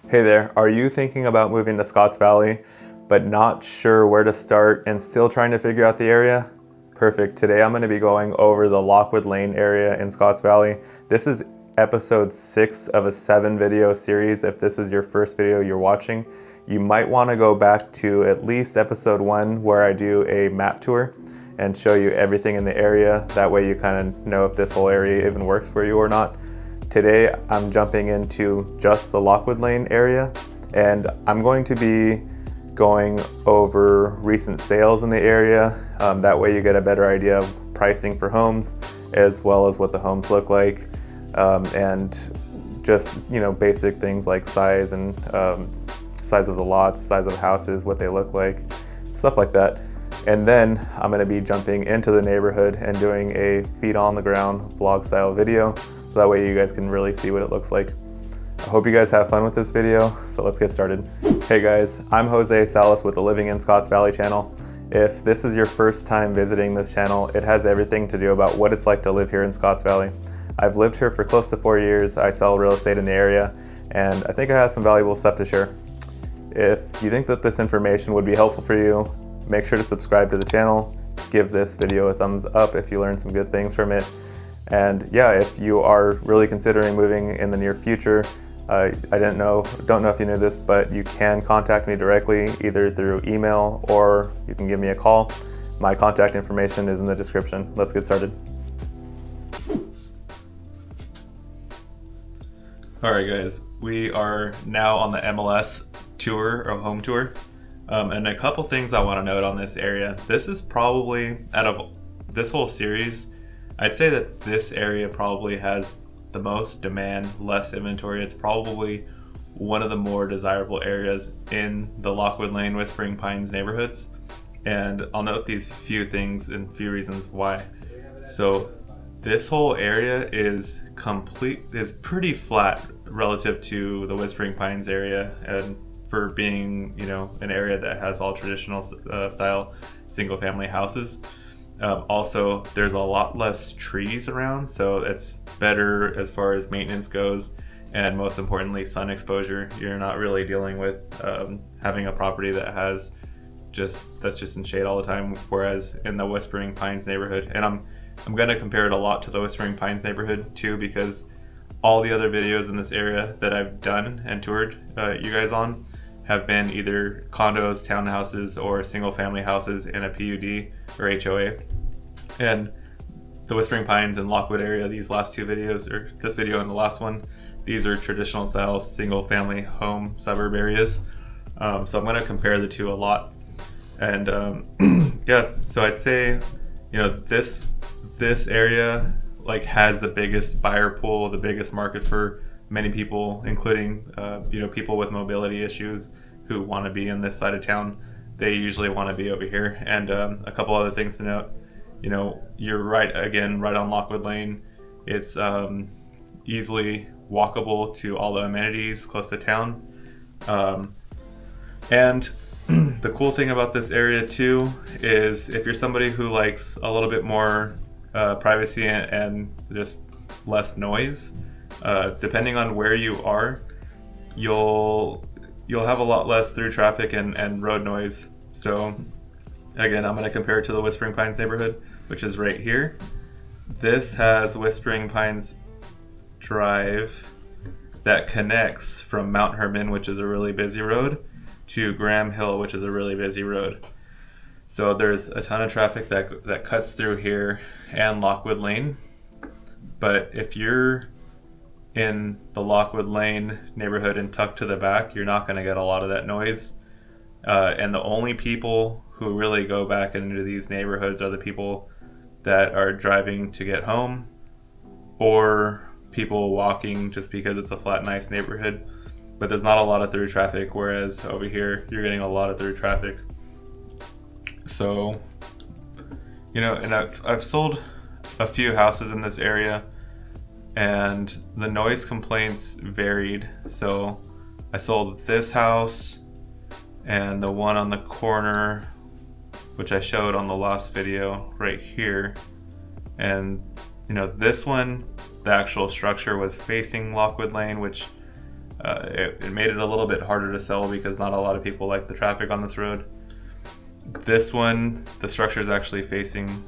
Hey there, are you thinking about moving to Scotts Valley, but not sure where to start and still trying to figure out the area? Perfect. Today I'm going to be going over the Lockewood Ln area in Scotts Valley. This is episode 6 of a 7 video series. If this is your first video you're watching, you might want to go back to at least episode 1 where I do a map tour and show you everything in the area. That way you kind of know if this whole area even works for you or not. Today I'm jumping into just the Lockewood Ln area, and I'm going to be going over recent sales in the area. That way you get a better idea of pricing for homes, as well as what the homes look like, and just basic things like size and size of the lots, size of the houses, what they look like, stuff like that. And then I'm going to be jumping into the neighborhood and doing a feet on the ground vlog style video. So that way you guys can really see what it looks like. I hope you guys have fun with this video, so let's get started. Hey guys, I'm Jose Salas with the Living in Scotts Valley channel. If this is your first time visiting this channel, it has everything to do about what it's like to live here in Scotts Valley. I've lived here for close to 4 years. I sell real estate in the area, and I think I have some valuable stuff to share. If you think that this information would be helpful for you, make sure to subscribe to the channel. Give this video a thumbs up if you learned some good things from it. And yeah, if you are really considering moving in the near future, I don't know if you knew this, but you can contact me directly either through email or you can give me a call. My contact information is in the description. Let's get started. All right guys, we are now on the MLS tour or home tour. And a couple things I want to note on this area. This is probably, out of this whole series, I'd say that this area probably has the most demand, less inventory. It's probably one of the more desirable areas in the Lockewood Ln, Whispering Pines neighborhoods. And I'll note these few things and few reasons why. So this whole area is pretty flat relative to the Whispering Pines area, and for being, an area that has all traditional style single family houses. Also, there's a lot less trees around, so it's better as far as maintenance goes, and most importantly, sun exposure. You're not really dealing with having a property that's just in shade all the time. Whereas in the Whispering Pines neighborhood, and I'm going to compare it a lot to the Whispering Pines neighborhood too, because all the other videos in this area that I've done and toured you guys on have been either condos, townhouses, or single family houses in a PUD or HOA. And the Whispering Pines and Lockwood area, these last two videos, or this video and the last one, these are traditional style single family home suburb areas. So I'm gonna compare the two a lot. And yes, so I'd say, this area has the biggest buyer pool, the biggest market for many people, including people with mobility issues who want to be in this side of town. They usually want to be over here. And a couple other things to note. You're right on Lockewood Ln. It's easily walkable to all the amenities close to town. And the cool thing about this area too is if you're somebody who likes a little bit more privacy and just less noise, depending on where you are, you'll have a lot less through traffic and road noise. So again, I'm going to compare it to the Whispering Pines neighborhood, which is right here. This has Whispering Pines Drive that connects from Mount Herman, which is a really busy road, to Graham Hill, which is a really busy road. So there's a ton of traffic that cuts through here and Lockewood Ln. But if you're in the Lockewood Ln neighborhood and tucked to the back, you're not going to get a lot of that noise. And the only people who really go back into these neighborhoods are the people that are driving to get home, or people walking just because it's a flat, nice neighborhood. But there's not a lot of through traffic, whereas over here, you're getting a lot of through traffic. So, and I've sold a few houses in this area, and the noise complaints varied. So I sold this house and the one on the corner, which I showed on the last video right here. And this one, the actual structure was facing Lockewood Ln, which It made it a little bit harder to sell because not a lot of people like the traffic on this road. This one, the structure is actually facing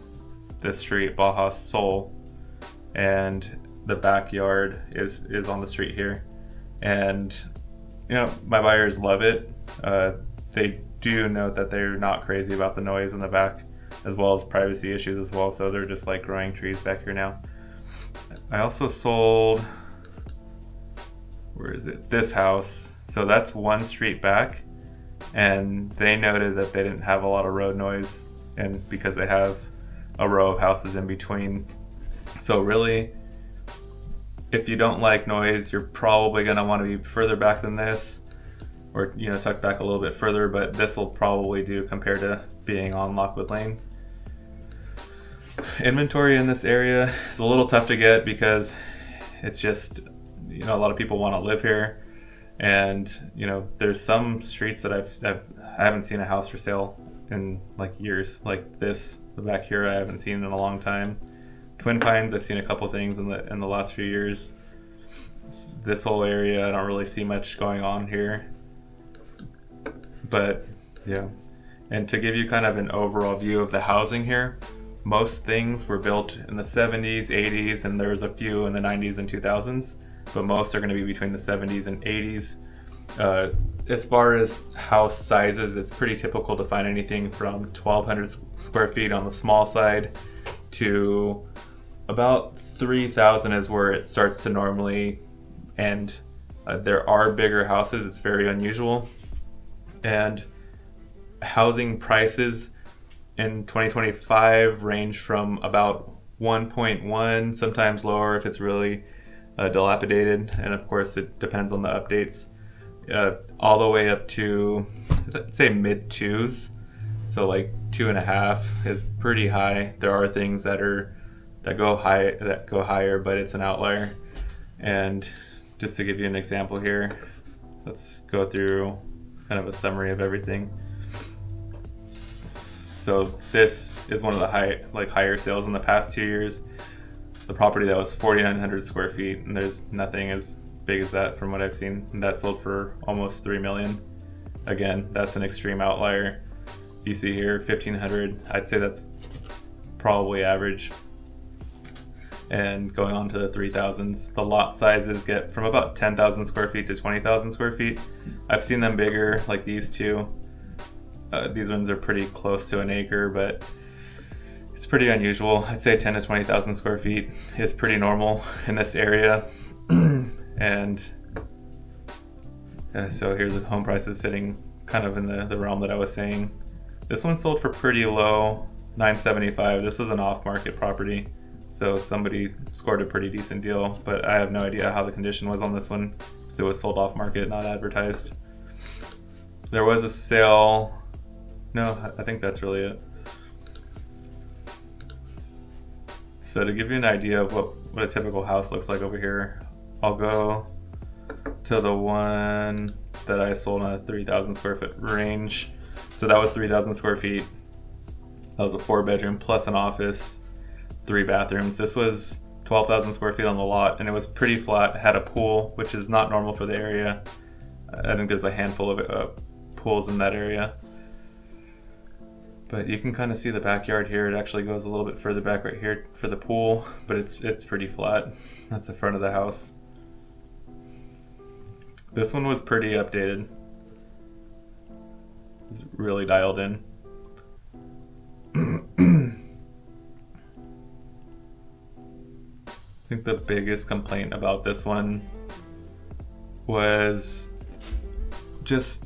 this street, Baja Sol, and the backyard is on the street here. And you know, my buyers love it. They do note that they're not crazy about the noise in the back, as well as privacy issues as well, so they're just like growing trees back here now. I also sold, where is it? This house. So that's one street back, and they noted that they didn't have a lot of road noise, and because they have a row of houses in between. So really, if you don't like noise, you're probably going to want to be further back than this, or you know, tucked back a little bit further, but this will probably do compared to being on Lockewood Lane. Inventory in this area is a little tough to get because it's just, you know, a lot of people want to live here, and you know, there's some streets that I haven't seen a house for sale in like years. Like this, the back here, I haven't seen in a long time. Twin Pines, I've seen a couple things in the last few years. This whole area, I don't really see much going on here. But yeah, and to give you kind of an overall view of the housing here, most things were built in the 70s, 80s, and there's a few in the 90s and 2000s, but most are going to be between the 70s and 80s. As far as house sizes, it's pretty typical to find anything from 1,200 square feet on the small side to about 3,000 is where it starts to normally end. There are bigger houses, it's very unusual. And housing prices in 2025 range from about 1.1, sometimes lower if it's really dilapidated, and of course it depends on the updates, all the way up to, let's say, mid twos. So like 2.5 is pretty high. There are things that go higher, but it's an outlier. And just to give you an example here, let's go through kind of a summary of everything. So this is one of the higher sales in the past 2 years. The property that was 4,900 square feet, and there's nothing as big as that from what I've seen. And that sold for almost $3 million. Again, that's an extreme outlier. You see here 1,500. I'd say that's probably average. And going on to the 3,000s, the lot sizes get from about 10,000 square feet to 20,000 square feet. I've seen them bigger, like these two. These ones are pretty close to an acre, but it's pretty unusual. I'd say 10 to 20,000 square feet is pretty normal in this area. And so here the home price is sitting kind of in the realm that I was saying. This one sold for pretty low, $975. This was an off-market property, so somebody scored a pretty decent deal, but I have no idea how the condition was on this one because it was sold off-market, not advertised. There was a sale. No, I think that's really it. So to give you an idea of what a typical house looks like over here, I'll go to the one that I sold in a 3,000 square foot range. So that was 3,000 square feet. That was a 4-bedroom plus an office, 3 bathrooms. This was 12,000 square feet on the lot, and it was pretty flat. It had a pool, which is not normal for the area. I think there's a handful of pools in that area. But you can kind of see the backyard here. It actually goes a little bit further back right here for the pool, but it's pretty flat. That's the front of the house. This one was pretty updated. It's really dialed in. I think the biggest complaint about this one was just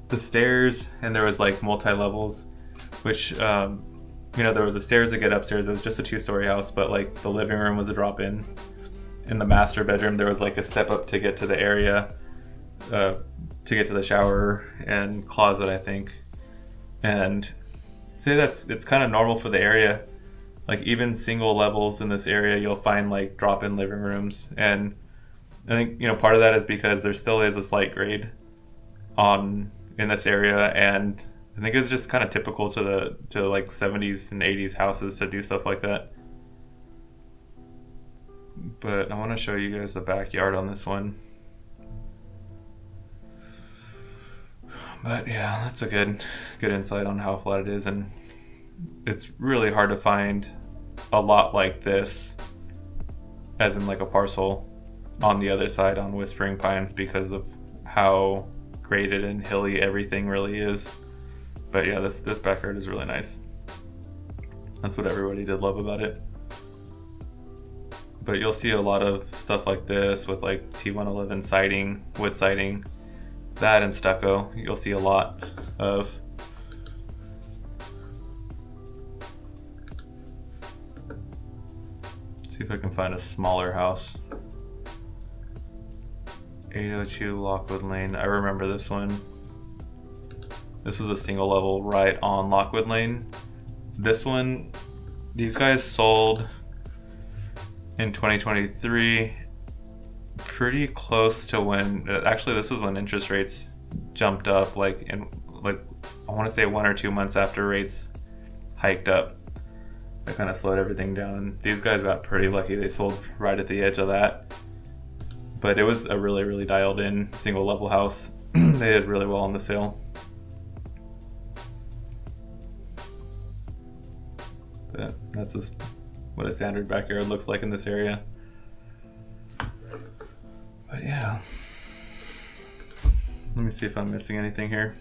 the stairs, and there was like multi-levels, which there was a stairs to get upstairs. It was just a 2-story house, but like the living room was a drop-in. In the master bedroom, there was like a step up to get to the area, to get to the shower and closet, I think. And I'd say it's kind of normal for the area. Like even single levels in this area, you'll find like drop-in living rooms. And I think, part of that is because there still is a slight grade in this area, and I think it's just kind of typical to like 70s and 80s houses to do stuff like that. But I want to show you guys the backyard on this one. But yeah, that's a good insight on how flat it is, and it's really hard to find a lot like this, as in like a parcel on the other side on Whispering Pines, because of how graded and hilly everything really is. But yeah, this backyard is really nice. That's what everybody did love about it. But you'll see a lot of stuff like this with like T111 siding, wood siding, that and stucco. You'll see a lot of. Let's see if I can find a smaller house. 802 Lockwood Lane. I remember this one. This was a single level right on Lockwood Lane. This one, these guys sold in 2023, pretty close to when, actually this was when interest rates jumped up, like I want to say 1 or 2 months after rates hiked up. That kind of slowed everything down, and these guys got pretty lucky. They sold right at the edge of that. But it was a really dialed in single level house. They did really well on the sale. But that's just what a standard backyard looks like in this area. But yeah, let me see if I'm missing anything here.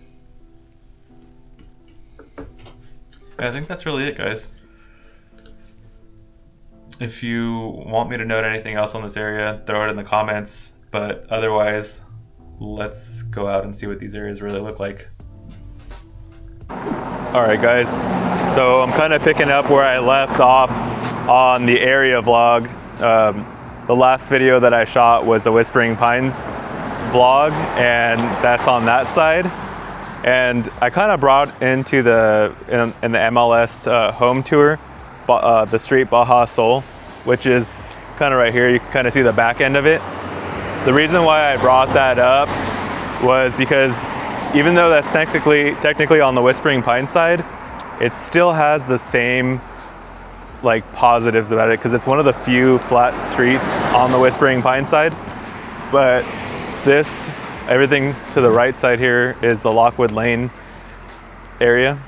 I think that's really it, guys. If you want me to note anything else on this area, throw it in the comments. But otherwise, let's go out and see what these areas really look like. All right, guys. So I'm kind of picking up where I left off on the area vlog. The last video that I shot was a Whispering Pines vlog, and that's on that side. And I kind of brought into in the MLS Home tour, the street Baja Sol, which is kind of right here. You can kind of see the back end of it. The reason why I brought that up was because even though that's technically on the Whispering Pines side, it still has the same like positives about it, because it's one of the few flat streets on the Whispering Pines side. But everything to the right side here is the Lockewood Ln area.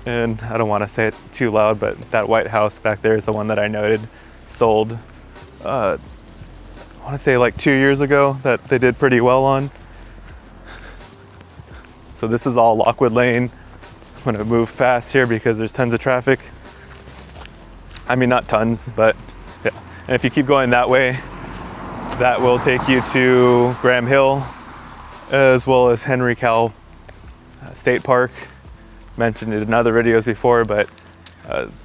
And I don't want to say it too loud, but that white house back there is the one that I noted sold, I want to say like 2 years ago, that they did pretty well on. So this is all Lockewood Ln. I'm going to move fast here because there's tons of traffic. I mean, not tons, but yeah. And if you keep going that way, that will take you to Graham Hill, as well as Henry Cowell State Park. Mentioned it in other videos before, but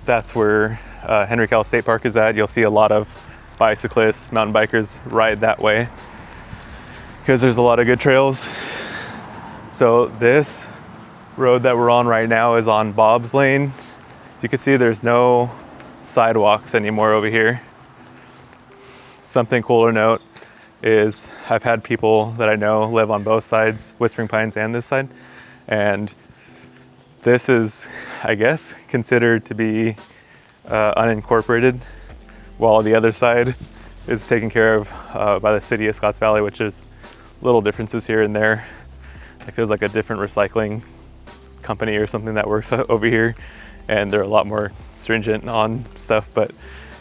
that's where Henry Cowell State Park is at. You'll see a lot of bicyclists, mountain bikers ride that way because there's a lot of good trails. So this road that we're on right now is on Bob's Lane. As you can see, there's no sidewalks anymore over here. Something cool to note is I've had people that I know live on both sides, Whispering Pines and this side, and this is, I guess, considered to be unincorporated, while the other side is taken care of by the city of Scotts Valley, which is little differences here and there. Like there's like a different recycling company or something that works over here, and they're a lot more stringent on stuff, but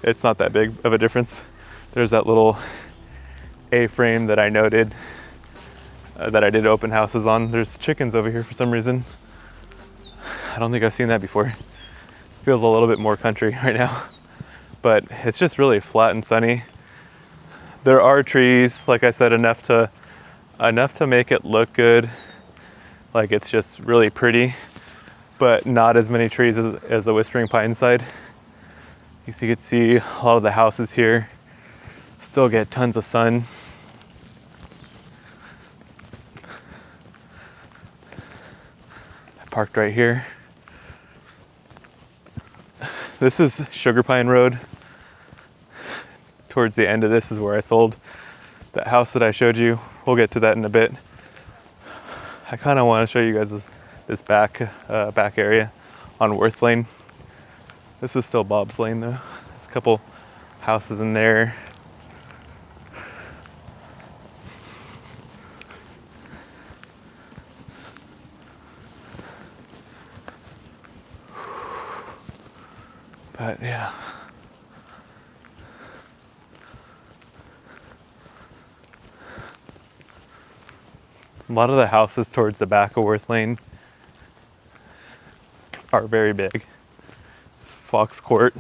it's not that big of a difference. There's that little A-frame that I noted that I did open houses on. There's chickens over here for some reason. I don't think I've seen that before. It feels a little bit more country right now, but it's just really flat and sunny. There are trees, like I said, enough to make it look good. Like it's just really pretty, but not as many trees as the Whispering Pines side. You can see a lot of the houses here still get tons of sun. I parked right here. This is Sugar Pine Road. Towards the end of this is where I sold that house that I showed you. We'll get to that in a bit. I kind of want to show you guys this back area on Worth Lane. This is still Bob's Lane though. There's a couple houses in there. But yeah. A lot of the houses towards the back of Worth Lane are very big. Fox Court,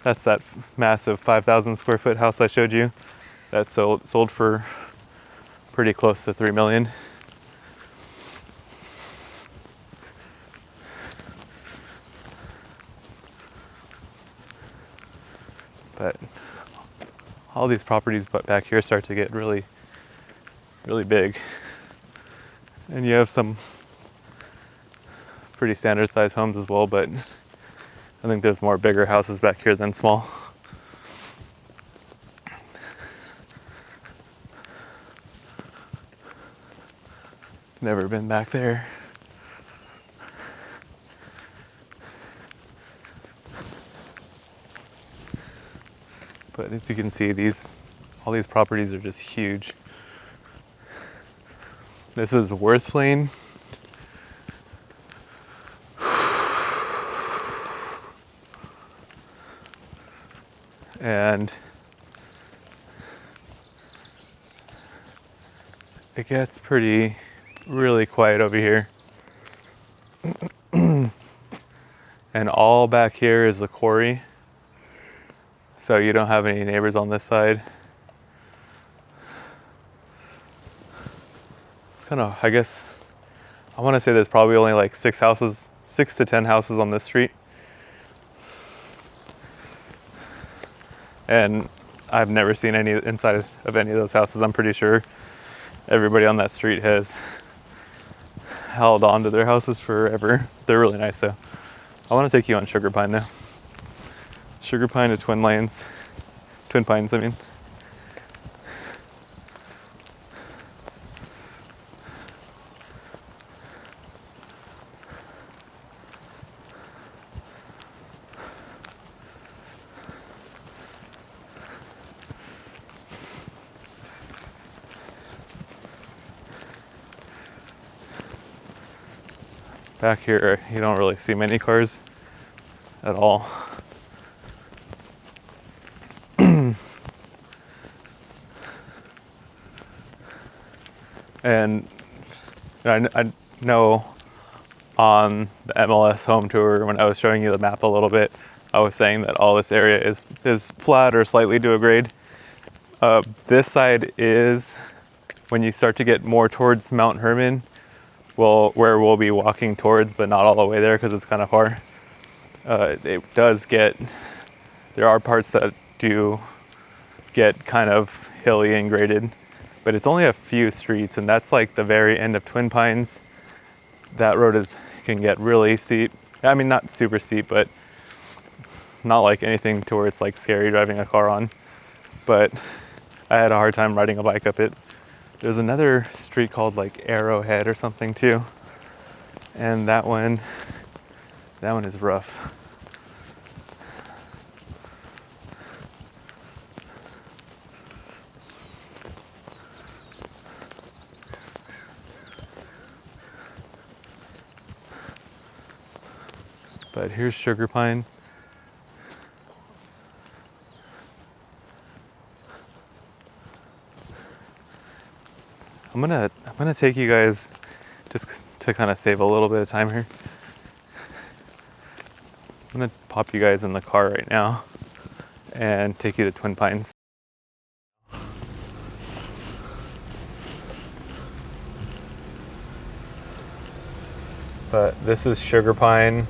that's that massive 5,000 square foot house I showed you. That sold for pretty close to 3 million. But all these properties back here start to get really, really big. And you have some pretty standard sized homes as well, but I think there's more bigger houses back here than small. Never been back there. But as you can see, all these properties are just huge. This is Worth Lane. And it gets really quiet over here. And all back here is the quarry. So you don't have any neighbors on this side. It's kind of, I guess, I want to say there's probably only like 6 to 10 houses on this street. And I've never seen any inside of any of those houses. I'm pretty sure everybody on that street has held on to their houses forever. They're really nice though. I want to take you on Sugar Pine though. Sugar Pine to Twin Pines, I mean. Back here, you don't really see many cars at all. And I know on the MLS Home tour, when I was showing you the map a little bit, I was saying that all this area is flat or slightly to a grade. This side is, when you start to get more towards Mount Herman, where we'll be walking towards, but not all the way there because it's kind of far. There are parts that do get kind of hilly and graded, but it's only a few streets, and that's like the very end of Twin Pines. That road can get really steep. I mean, not super steep, but not like anything to where it's like scary driving a car on. But I had a hard time riding a bike up it. There's another street called like Arrowhead or something too. And that one is rough. But here's Sugar Pine. I'm gonna take you guys, just to kind of save a little bit of time here. I'm gonna pop you guys in the car right now and take you to Twin Pines. But this is Sugar Pine.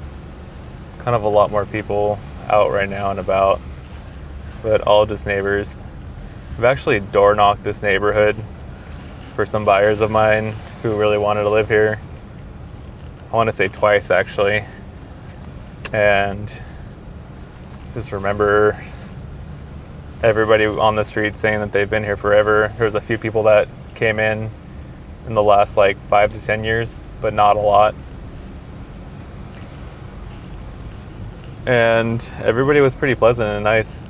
Kind of a lot more people out right now and about, but all just neighbors. I've actually door knocked this neighborhood for some buyers of mine who really wanted to live here. I want to say twice actually. And just remember everybody on the street saying that they've been here forever. There was a few people that came in the last like 5 to 10 years, but not a lot. And everybody was pretty pleasant and nice.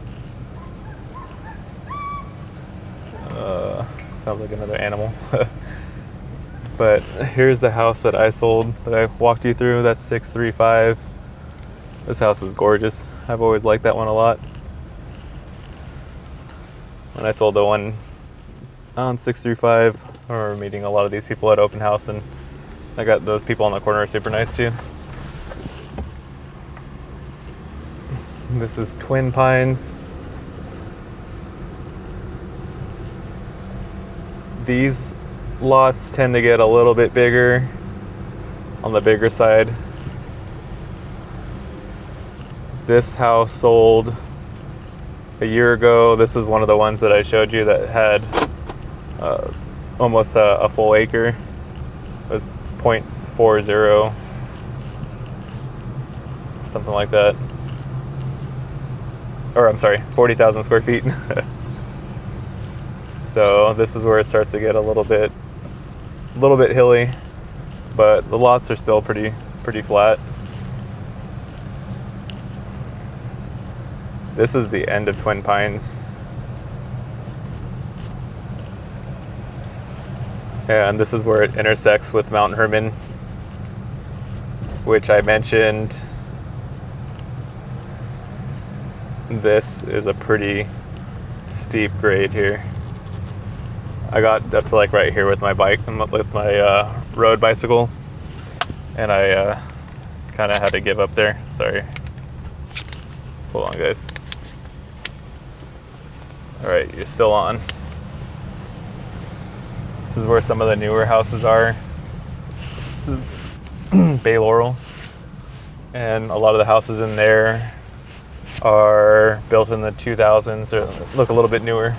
Sounds like another animal. But here's the house that I sold, that I walked you through. That's 635. This house is gorgeous. I've always liked that one a lot. When I sold the one on 635, I remember meeting a lot of these people at open house, and I got those people on the corner are super nice too. This is Twin Pines. These lots tend to get a little bit bigger, on the bigger side. This house sold a year ago. This is one of the ones that I showed you that had almost a full acre. It was 0.40, something like that. Or I'm sorry, 40,000 square feet. So this is where it starts to get a little bit hilly, but the lots are still pretty flat. This is the end of Twin Pines. And this is where it intersects with Mount Herman, which I mentioned. This is a pretty steep grade here. I got up to like right here with my bike, with my road bicycle, and I kind of had to give up there. Sorry. Hold on, guys. All right, you're still on. This is where some of the newer houses are. This is Bay Laurel, and a lot of the houses in there are built in the 2000s or look a little bit newer.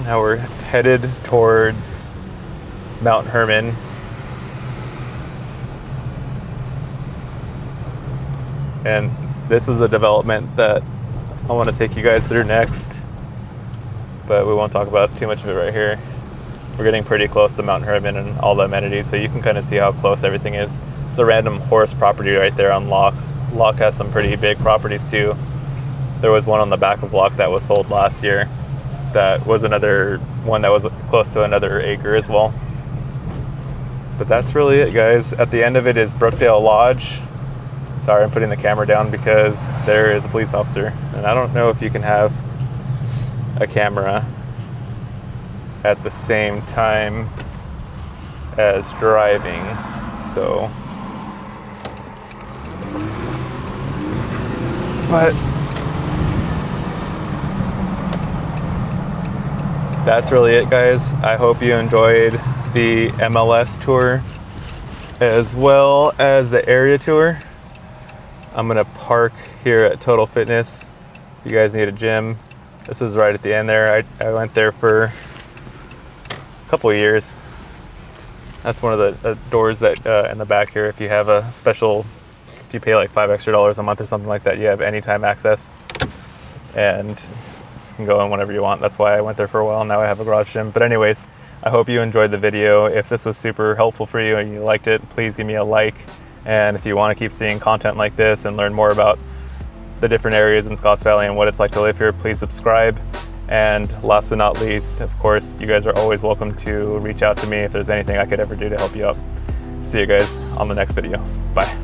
Now we're headed towards Mount Herman. And this is a development that I want to take you guys through next, but we won't talk about too much of it right here. We're getting pretty close to Mount Herman and all the amenities, so you can kind of see how close everything is. It's a random horse property right there on Locke. Locke has some pretty big properties too. There was one on the back of Locke that was sold last year. That was another one that was close to another acre as well. But that's really it, guys. At the end of it is Brookdale Lodge. Sorry, I'm putting the camera down because there is a police officer, and I don't know if you can have a camera at the same time as driving, so. But that's really it, guys. I hope you enjoyed the MLS tour as well as the area tour. I'm gonna park here at Total Fitness. If you guys need a gym, this is right at the end there. I went there for a couple of years. That's one of the doors that in the back here. If you have a special, if you pay like $5 extra a month or something like that, you have anytime access, and you can go in whenever you want. That's why I went there for a while. Now I have a garage gym. But anyways, I hope you enjoyed the video. If this was super helpful for you and you liked it, please give me a like. And if you want to keep seeing content like this and learn more about the different areas in Scotts Valley and what it's like to live here, please subscribe. And last but not least, of course, you guys are always welcome to reach out to me if there's anything I could ever do to help you out. See you guys on the next video. Bye.